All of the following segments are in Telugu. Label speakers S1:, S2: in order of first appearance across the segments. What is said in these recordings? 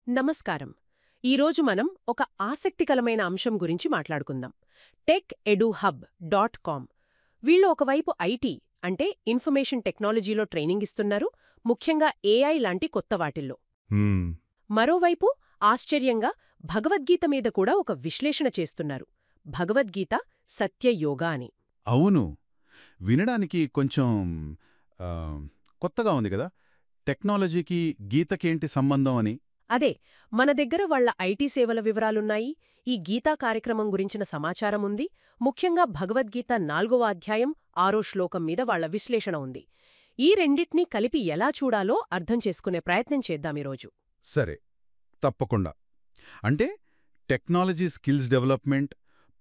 S1: నమస్కారం. ఈరోజు మనం ఒక ఆసక్తికరమైన అంశం గురించి మాట్లాడుకుందాం. TechEduHub.com. వీళ్ళు ఒకవైపు ఐటీ అంటే ఇన్ఫర్మేషన్ టెక్నాలజీలో ట్రైనింగ్ ఇస్తున్నారు, ముఖ్యంగా ఏఐ లాంటి కొత్త వాటిల్లో.
S2: హ్మ్.
S1: మరోవైపు ఆశ్చర్యంగా భగవద్గీత మీద కూడా ఒక విశ్లేషణ చేస్తున్నారు. భగవద్గీత సత్యయోగా అని.
S2: అవును. వినడానికి కొంచెం ఆ, కొత్తగా ఉంది కదా. టెక్నాలజీకి గీతకేంటి సంబంధం అని.
S1: అదే, మన దగ్గర వాళ్ళ ఐటీ సేవల వివరాలున్నాయి, ఈ గీతా కార్యక్రమం గురించిన సమాచారం ఉంది, ముఖ్యంగా భగవద్గీత 4వ అధ్యాయం 6వ శ్లోకం మీద వాళ్ళ విశ్లేషణ ఉంది. ఈ రెండిటినీ కలిపి ఎలా చూడాలో అర్థం చేసుకునే ప్రయత్నం చేద్దామీరోజు.
S2: సరే, తప్పకుండా. అంటే టెక్నాలజీ స్కిల్స్ డెవలప్మెంట్,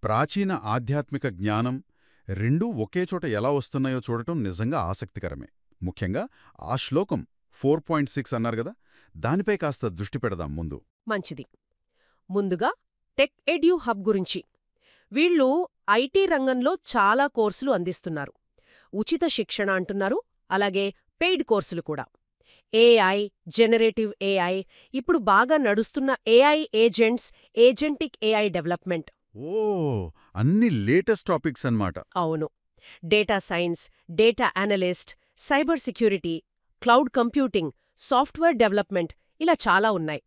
S2: ప్రాచీన ఆధ్యాత్మిక జ్ఞానం రెండూ ఒకేచోట ఎలా వస్తున్నాయో చూడటం నిజంగా ఆసక్తికరమే. ముఖ్యంగా ఆ శ్లోకం 4.6 అన్నారు గదా, దానిపై కాస్త దృష్టి పెడదాం ముందు.
S1: మంచిది. ముందుగా టెక్ఎడ్యూ హబ్ గురించి. వీళ్ళు ఐటీ రంగంలో చాలా కోర్సులు అందిస్తున్నారు. ఉచిత శిక్షణ అంటున్నారు, అలాగే పెయిడ్ కోర్సులు కూడా. ఏఐ, జనరేటివ్ ఏఐ, ఇప్పుడు బాగా నడుస్తున్న AI agents, agentic AI development.
S2: Oh, అన్ని లేటెస్ట్ టాపిక్స్ అన్నమాట.
S1: అవును. Data science, data analyst, cyber security, cloud computing, software development, ఇలా చాలా ఉన్నాయి.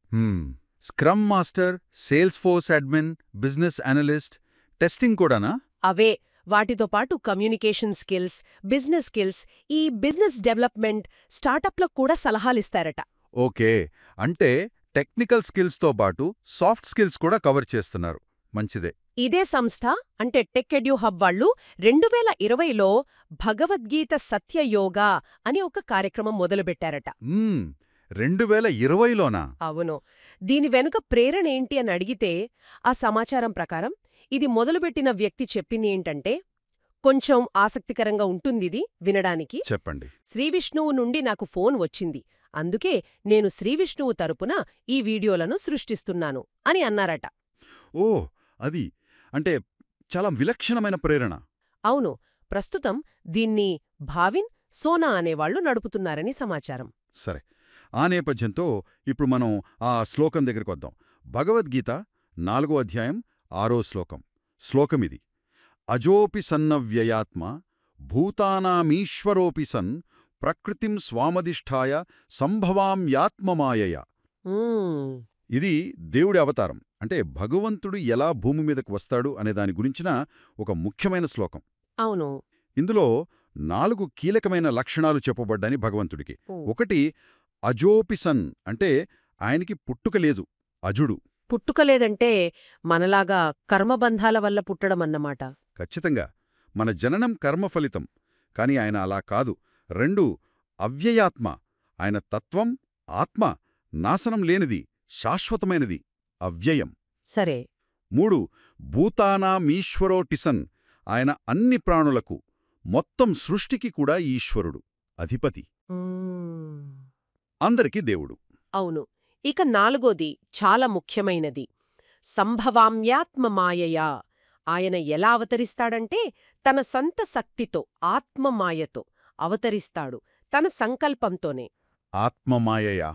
S2: Scrum master, Salesforce admin, business analyst, testing కూడానా?
S1: అవే, వాటితో పాటు కమ్యూనికేషన్ స్కిల్స్, బిజినెస్ స్కిల్స్, ఈ బిజినెస్ డెవలప్మెంట్, స్టార్టప్లకు కూడా సలహాలిస్తారట.
S2: ఓకే, అంటే టెక్నికల్ స్కిల్స్తో పాటు సాఫ్ట్ స్కిల్స్ కూడా కవర్ చేస్తున్నారు. మంచిదే.
S1: ఇదే సంస్థ అంటే టెక్ఎడ్యూ హబ్ వాళ్ళు 2020లో భగవద్గీత సత్యయోగా అని ఒక కార్యక్రమం మొదలుపెట్టారట.
S2: 2020లోనా?
S1: అవును. దీని వెనుక ప్రేరణ ఏంటి అని అడిగితే, ఆ సమాచారం ప్రకారం ఇది మొదలుపెట్టిన వ్యక్తి చెప్పింది ఏంటంటే, కొంచెం ఆసక్తికరంగా ఉంటుందిది వినడానికి.
S2: చెప్పండి.
S1: శ్రీవిష్ణువు నుండి నాకు ఫోన్ వచ్చింది, అందుకే నేను శ్రీవిష్ణువు తరపున ఈ వీడియోలను సృష్టిస్తున్నాను అని అన్నారట.
S2: ఓ, అది అంటే చాలా విలక్షణమైన ప్రేరణ.
S1: అవును. ప్రస్తుతం దీన్ని భావిన్ సోనా అనేవాళ్లు నడుపుతున్నారని సమాచారం.
S2: సరే, ఆ నేపథ్యంతో ఇప్పుడు మనం ఆ శ్లోకం దగ్గరికొద్దాం. భగవద్గీత 4వ అధ్యాయం 6వ శ్లోకం. శ్లోకమిది: అజోపి సన్నవ్యయాత్మ భూతానామీశ్వరోపి సన్ ప్రకృతిం స్వామధిష్ఠాయ సంభవామ్యాత్మమాయయ. ఇది దేవుడి అవతారం, అంటే భగవంతుడు ఎలా భూమి మీదకు వస్తాడు అనే దాని గురించిన ఒక ముఖ్యమైన శ్లోకం.
S1: అవును.
S2: ఇందులో 4 కీలకమైన లక్షణాలు చెప్పబడ్డాని భగవంతుడికి. ఒకటి, అజోపిసన్, అంటే ఆయనకి పుట్టుకలేదు, అజుడు.
S1: పుట్టుకలేదంటే మనలాగా కర్మబంధాల వల్ల పుట్టడమన్నమాట.
S2: ఖచ్చితంగా, మన జననం కర్మఫలితం, కాని ఆయన అలా కాదు. 2, అవ్యయాత్మ, ఆయన తత్వం, ఆత్మ నాశనం లేనిది, శాశ్వతమైనది, అవ్యయం.
S1: సరే.
S2: 3, భూతానామీశ్వరోటిసన్, ఆయన అన్ని ప్రాణులకు, మొత్తం సృష్టికి కూడా ఈశ్వరుడు, అధిపతి, అందరికీ దేవుడు.
S1: అవును. ఇక 4వది చాలా ముఖ్యమైనది, సంభవామ్యాత్మమాయయా. ఆయన ఎలా అవతరిస్తాడంటే తన సంత శక్తితో, ఆత్మమాయతో అవతరిస్తాడు, తన సంకల్పంతోనే.
S2: ఆత్మమాయయా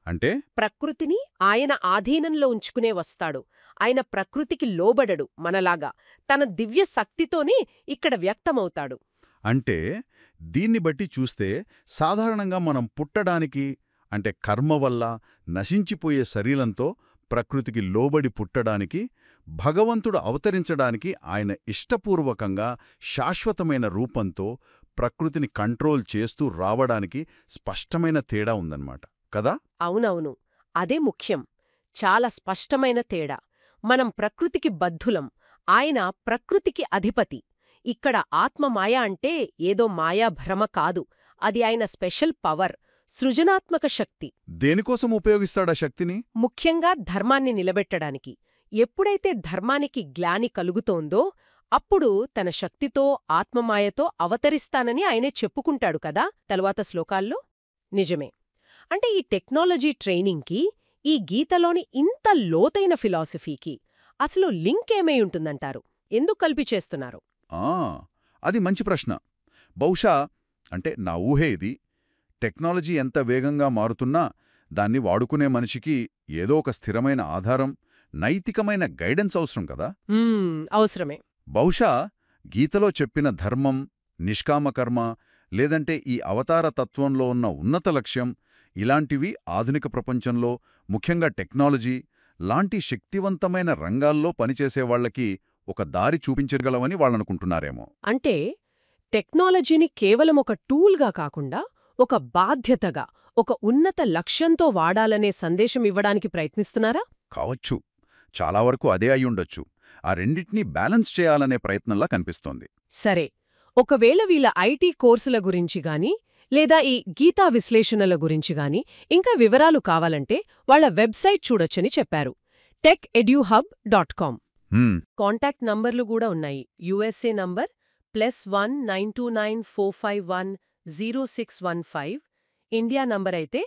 S2: అంటే
S1: ప్రకృతిని ఆయన ఆధీనంలో ఉంచుకునే వస్తాడు. ఆయన ప్రకృతికి లోబడడు మనలాగా, తన దివ్య శక్తితోనే ఇక్కడ వ్యక్తమవుతాడు.
S2: అంటే దీన్ని బట్టి చూస్తే సాధారణంగా మనం పుట్టడానికి, అంటే కర్మ వల్ల నశించిపోయే శరీరంతో ప్రకృతికి లోబడి పుట్టడానికి, భగవంతుడు అవతరించడానికి ఆయన ఇష్టపూర్వకంగా శాశ్వతమైన రూపంతో ప్రకృతిని కంట్రోల్ చేస్తూ రావడానికి స్పష్టమైన తేడా ఉందన్నమాట కదా.
S1: అవునవును, అదే ముఖ్యం. చాలా స్పష్టమైన తేడా. మనం ప్రకృతికి బద్ధులం, ఆయన ప్రకృతికి అధిపతి. ఇక్కడ ఆత్మమాయ అంటే ఏదో మాయాభ్రమ కాదు, అది ఆయన స్పెషల్ పవర్, సృజనాత్మక శక్తి.
S2: దేనికోసం ఉపయోగిస్తాడా శక్తిని?
S1: ముఖ్యంగా ధర్మాన్ని నిలబెట్టడానికి. ఎప్పుడైతే ధర్మానికి గ్లాని కలుగుతోందో అప్పుడు తన శక్తితో, ఆత్మమాయతో అవతరిస్తానని ఆయనే చెప్పుకుంటాడు కదా తరువాత శ్లోకాల్లో. నిజమే. అంటే ఈ టెక్నాలజీ ట్రైనింగ్కి, ఈ గీతలోని ఇంత లోతైన ఫిలాసఫీకి అసలు లింక్ ఏమై ఉంటుందంటారు? ఎందుకు కలిపి చేస్తున్నారు?
S2: అది మంచి ప్రశ్న. బహుశా, అంటే నా ఊహే ఇది, టెక్నాలజీ ఎంత వేగంగా మారుతున్నా దాన్ని వాడుకునే మనిషికి ఏదో ఒక స్థిరమైన ఆధారం, నైతికమైన గైడెన్స్ అవసరం కదా.
S1: అవసరమే.
S2: బహుశా గీతలో చెప్పిన ధర్మం, నిష్కామకర్మ, లేదంటే ఈ అవతార తత్వంలో ఉన్న ఉన్నత లక్ష్యం, ఇలాంటివి ఆధునిక ప్రపంచంలో, ముఖ్యంగా టెక్నాలజీ లాంటి శక్తివంతమైన రంగాల్లో పనిచేసేవాళ్లకి ఒక దారి చూపించగలవని వాళ్ళనుకుంటున్నారేమో.
S1: అంటే టెక్నాలజీని కేవలం ఒక టూల్గా కాకుండా ఒక బాధ్యతగా, ఒక ఉన్నత లక్ష్యంతో వాడాలనే సందేశం ఇవ్వడానికి ప్రయత్నిస్తున్నారా?
S2: కావచ్చు. చాలా వరకు అదే అయ్యుండొచ్చు. ఆ రెండింటినీ బ్యాలెన్స్ చేయాలనే ప్రయత్నంలా కనిపిస్తోంది.
S1: సరే, ఒకవేళ వీళ్ళ ఐటీ కోర్సుల గురించి గాని, లేదా ఈ గీతా విశ్లేషణల గురించి గాని ఇంకా వివరాలు కావాలంటే వాళ్ళ వెబ్సైట్ చూడొచ్చని చెప్పారు. techeduhub.com. కాంటాక్ట్ నంబర్లు కూడా ఉన్నాయి. USA number +1 92945100615. ఇండియా నంబర్ అయితే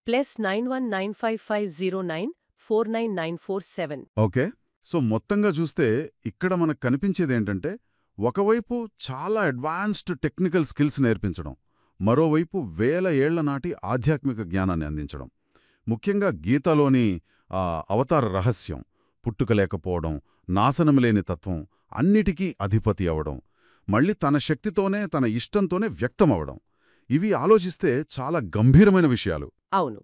S1: +919550949947.
S2: ఓకే. సో మొత్తంగా చూస్తే ఇక్కడ మనకు కనిపించేదేంటంటే, ఒకవైపు చాలా అడ్వాన్స్డ్ టెక్నికల్ స్కిల్స్ నేర్పించడం, మరోవైపు వేల ఏళ్ల నాటి ఆధ్యాత్మిక జ్ఞానాన్ని అందించడం. ముఖ్యంగా గీతలోని అవతార రహస్యం, పుట్టుక లేకపోవడం, నాశనం లేని తత్వం, అన్నిటికీ అధిపతి అవడం, మళ్ళీ తన శక్తితోనే తన ఇష్టంతోనే వ్యక్తమవడం, ఇవి ఆలోచిస్తే చాలా గంభీరమైన విషయాలు.
S1: అవును.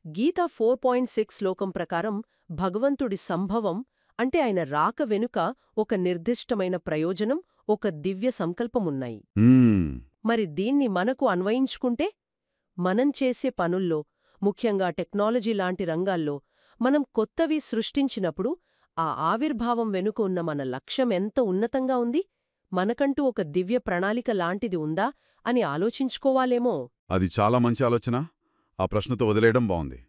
S1: గీత 4.6 శ్లోకం ప్రకారం భగవంతుడి సంభవం అంటే ఆయన రాక వెనుక ఒక నిర్దిష్టమైన ప్రయోజనం, ఒక దివ్య సంకల్పమున్నాయి. మరి దీన్ని మనకు అన్వయించుకుంటే మనం చేసే పనుల్లో, ముఖ్యంగా టెక్నాలజీ లాంటి రంగాల్లో మనం కొత్తవి సృష్టించినప్పుడు ఆ ఆవిర్భావం వెనుక ఉన్న మన లక్ష్యం ఎంత ఉన్నతంగా ఉంది, మనకంటూ ఒక దివ్య ప్రణాళిక లాంటిది ఉందా అని ఆలోచించుకోవాలేమో.
S2: అది చాలా మంచి ఆలోచన. ఆ ప్రశ్నతో వదిలేయడం బావుంది.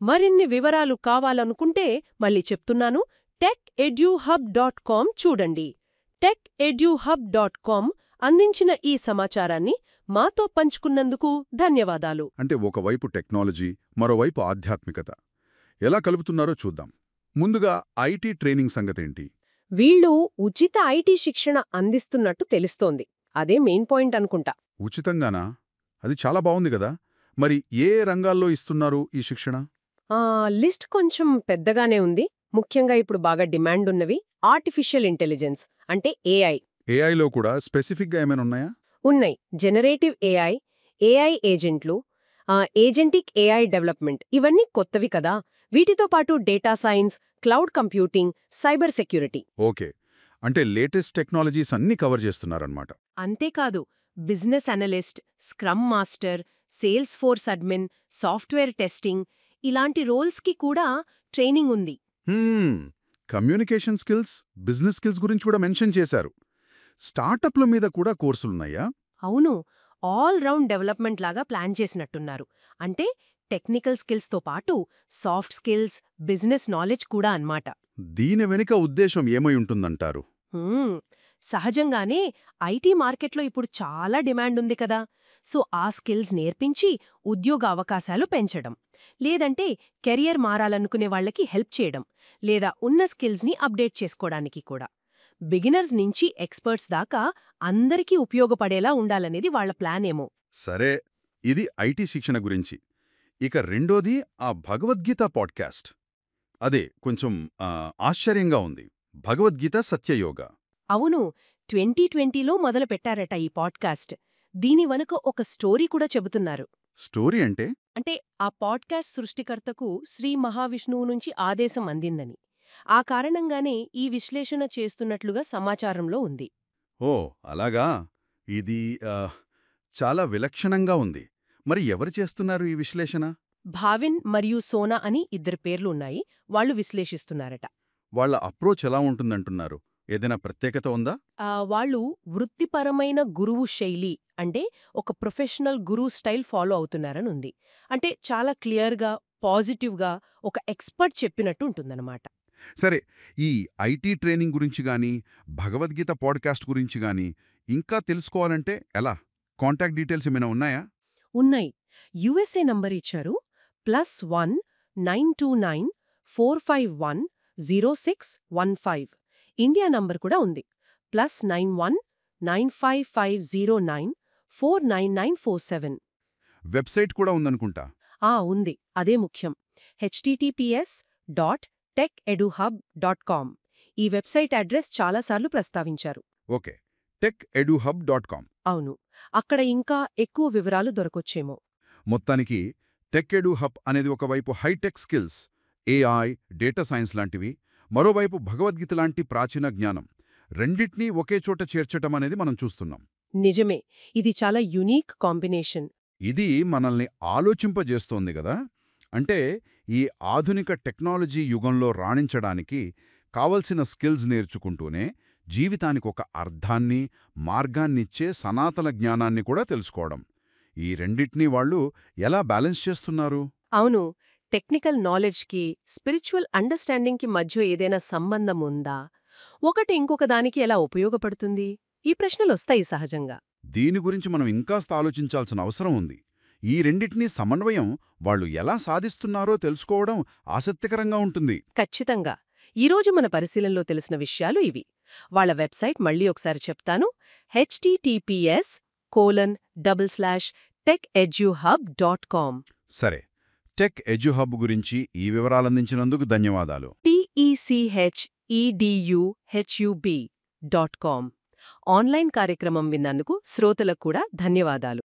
S1: మరిన్ని వివరాలు కావాలనుకుంటే మళ్ళీ చెప్తున్నాను, techeduhub.com చూడండి. techeduhub.com అందించిన ఈ సమాచారాన్ని మాతో పంచుకున్నందుకు ధన్యవాదాలు.
S2: అంటే ఒకవైపు టెక్నాలజీ, మరోవైపు ఆధ్యాత్మికత ఎలా కలుపుతున్నారో చూద్దాం. ముందుగా ఐటీ ట్రైనింగ్ సంగతేంటి?
S1: వీళ్ళు ఉచిత ఐటీ శిక్షణ అందిస్తున్నట్టు తెలుస్తోంది. అదే మెయిన్ పాయింట్ అనుకుంటా.
S2: ఉచితంగానా? అది చాలా బావుంది గదా. మరి ఏ రంగాల్లో ఇస్తున్నారు ఈ శిక్షణ?
S1: లిస్ట్ కొంచెం పెద్దగానే ఉంది. ముఖ్యంగా ఇప్పుడు బాగా డిమాండున్నవి ఆర్టిఫిషియల్ ఇంటెలిజెన్స్ అంటే ఏఐ.
S2: ఏఐలో కూడా స్పెసిఫిక్గా ఏమైనా ఉన్నాయా?
S1: ఉన్నాయి. జనరేటివ్ ఏఐ, ఏఐ ఏజెంట్లు, ఏజెంటిక్ ఏఐ డెవలప్మెంట్ ఇవన్నీ కొత్తవి కదా. వీటితో పాటు data science, cloud computing, cyber security.
S2: Okay. అంటే లేటెస్ట్ టెక్నాలజీస్ అన్నీ కవర్ చేస్తున్నారన్నమాట.
S1: అంతేకాదు, business analyst, scrum master, Salesforce admin, software testing ఇలాంటి రోల్స్కి కూడా ట్రైనింగ్ ఉంది.
S2: కమ్యూనికేషన్ స్కిల్స్, బిజినెస్ స్కిల్స్ గురించి కూడా మెన్షన్ చేశారు. స్టార్టప్ల మీద కూడా కోర్సులున్నాయా?
S1: అవును. ఆల్ రౌండ్ డెవలప్మెంట్ లాగా ప్లాన్ చేసినట్టున్నారు. అంటే టెక్నికల్ స్కిల్స్తో పాటు సాఫ్ట్ స్కిల్స్, బిజినెస్ నాలెడ్జ్ కూడా అన్నమాట.
S2: దీని వెనుక ఉద్దేశం ఏమై ఉంటుందంటారు?
S1: సహజంగానే ఐటీ మార్కెట్లో ఇప్పుడు చాలా డిమాండ్ ఉంది కదా. సో ఆ స్కిల్స్ నేర్పించి ఉద్యోగ అవకాశాలు పెంచడం, లేదంటే కెరియర్ మారాలనుకునే వాళ్లకి హెల్ప్ చేయడం, లేదా ఉన్న స్కిల్స్ని అప్డేట్ చేసుకోవడానికి కూడా. బిగినర్స్ నుంచి ఎక్స్పర్ట్స్ దాకా అందరికీ ఉపయోగపడేలా ఉండాలనేది వాళ్ల ప్లాన్ ఏమో.
S2: సరే, ఇది ఐటీ శిక్షణ గురించి. ఇక రెండోది ఆ భగవద్గీత పాడ్కాస్ట్. అదే కొంచెం ఆశ్చర్యంగా ఉంది. భగవద్గీత సత్యయోగ.
S1: అవును, 2020లో మొదలుపెట్టారట ఈ పాడ్కాస్ట్. దీని వెనుక ఒక స్టోరీ కూడా చెబుతున్నారు.
S2: స్టోరీ అంటే?
S1: అంటే ఆ పాడ్కాస్ట్ సృష్టికర్తకు శ్రీ మహావిష్ణువు నుంచి ఆదేశం అందిందని, ఆ కారణంగానే ఈ విశ్లేషణ చేస్తున్నట్లుగా సమాచారంలో ఉంది.
S2: ఓ అలాగా. ఇది చాలా విలక్షణంగా ఉంది. మరి ఎవరు చేస్తున్నారు ఈ విశ్లేషణ?
S1: భావిన్ మరియు సోనా అని ఇద్దరు పేర్లు ఉన్నాయి. వాళ్ళు విశ్లేషిస్తున్నారట.
S2: వాళ్ళ అప్రోచ్ ఎలా ఉంటుందంటున్నారు? ఏదైనా ప్రత్యేకత ఉందా?
S1: వాళ్ళు వృత్తిపరమైన గురువు శైలి, అంటే ఒక ప్రొఫెషనల్ గురువు స్టైల్ ఫాలో అవుతున్నారని ఉంది. అంటే చాలా క్లియర్గా, పాజిటివ్గా ఒక ఎక్స్పర్ట్ చెప్పినట్టు ఉంటుందన్నమాట.
S2: సరే, ఈ ఐటీ ట్రైనింగ్ గురించి గానీ, భగవద్గీత పాడ్కాస్ట్ గురించి గానీ ఇంకా తెలుసుకోవాలంటే ఎలా? కాంటాక్ట్ డీటెయిల్స్ ఏమైనా ఉన్నాయా?
S1: ఉన్నాయి. యుఎస్ఏ నంబర్ ఇచ్చారు. +1 929 451 0615. ఇండియా నంబర్ కూడా ఉంది. +91 95509 49947.
S2: వెబ్సైట్ కూడా ఉందనుకుంటా.
S1: ఉంది. అదే ముఖ్యం. https.techeduhub.com ఈ వెబ్సైట్ అడ్రస్ చాలాసార్లు ప్రస్తావించారు.
S2: ఓకే. techeduhub.com.
S1: అవును. అక్కడ ఇంకా ఎక్కువ వివరాలు దొరకొచ్చేమో.
S2: మొత్తానికి టెక్ఎడుహబ్ అనేది ఒకవైపు hitech skills, AI, data science లాంటివి, మరోవైపు భగవద్గీత లాంటి ప్రాచీన జ్ఞానం, రెండిట్నీ ఒకే చోట చేర్చటం అనేది మనం చూస్తున్నాం.
S1: నిజమే. ఇది చాలా యునీక్ కాంబినేషన్.
S2: ఇది మనల్ని ఆలోచింపజేస్తోంది గదా. అంటే ఈ ఆధునిక టెక్నాలజీ యుగంలో రాణించడానికి కావలసిన స్కిల్స్ నేర్చుకుంటూనే జీవితానికొక అర్థాన్ని, మార్గాన్నిచ్చే సనాతన జ్ఞానాన్ని కూడా తెలుసుకోవడం. ఈ రెండిట్నీ వాళ్ళు ఎలా బ్యాలెన్స్ చేస్తున్నారు?
S1: అవును. టెక్నికల్ నాలెడ్జ్కి, స్పిరిచువల్ అండర్స్టాండింగ్కి మధ్య ఏదైనా సంబంధం ఉందా? ఒకటి ఇంకొక దానికి ఎలా ఉపయోగపడుతుంది? ఈ ప్రశ్నలొస్తాయి సహజంగా.
S2: దీని గురించి మనం ఇంకాస్త ఆలోచించాల్సిన అవసరం ఉంది. ఈ రెండిటినీ సమన్వయం వాళ్ళు ఎలా సాధిస్తున్నారో తెలుసుకోవడం ఆసక్తికరంగా ఉంటుంది.
S1: ఖచ్చితంగా. ఈరోజు మన పరిశీలనలో తెలిసిన విషయాలు ఇవి. వాళ్ళ వెబ్సైట్ మళ్ళీ ఒకసారి చెప్తాను. https://techeduhub.com.
S2: సరే, టెక్ ఎడ్యుహబ్ గురించి ఈ వివరాలందించినందుకు ధన్యవాదాలు.
S1: techeduhub.com. ఆన్లైన్ కార్యక్రమం విన్నందుకు శ్రోతలకు కూడా ధన్యవాదాలు.